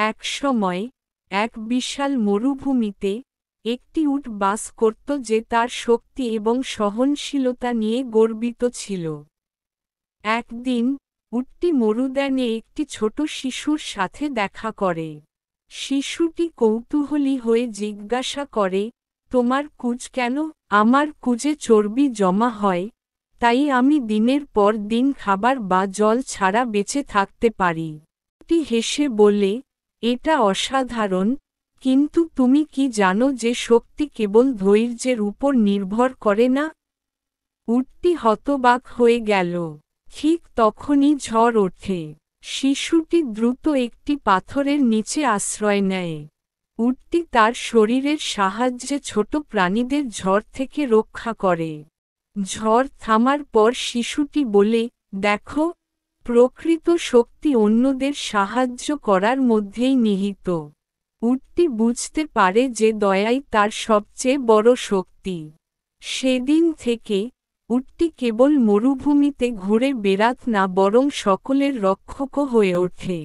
একসময় এক বিশাল মরুভূমিতে একটি উট বাস করত যে তার শক্তি এবং সহনশীলতা নিয়ে গর্বিত ছিল। একদিন উটটি মরুদ্যানে একটি ছোট শিশুর সাথে দেখা করে। শিশুটি কৌতূহলী হয়ে জিজ্ঞাসা করে, তোমার কুজ কেন? আমার কুজে চর্বি জমা হয়, তাই আমি দিনের পর দিন খাবার বা জল ছাড়া বেঁচে থাকতে পারি। উটটি হেসে বলে, এটা অসাধারণ, কিন্তু তুমি কি জানো যে শক্তি কেবল ধৈর্যের উপর নির্ভর করে না? উটটি হতবাক হয়ে গেল। ঠিক তখনই ঝড় ওঠে। শিশুটি দ্রুত একটি পাথরের নিচে আশ্রয় নেয়। উটটি তার শরীরের সাহায্যে ছোট প্রাণীদের ঝড় থেকে রক্ষা করে। ঝড় থামার পর শিশুটি বলে, দেখো, প্রকৃত শক্তি অন্যদের সাহায্য করার মধ্যেই নিহিত। উটটি বুঝতে পারে যে দয়াই তার সবচেয়ে বড় শক্তি। সেদিন থেকে উটটি কেবল মরুভূমিতে ঘুরে বেড়াত না, বরং সকলের রক্ষকও হয়ে ওঠে।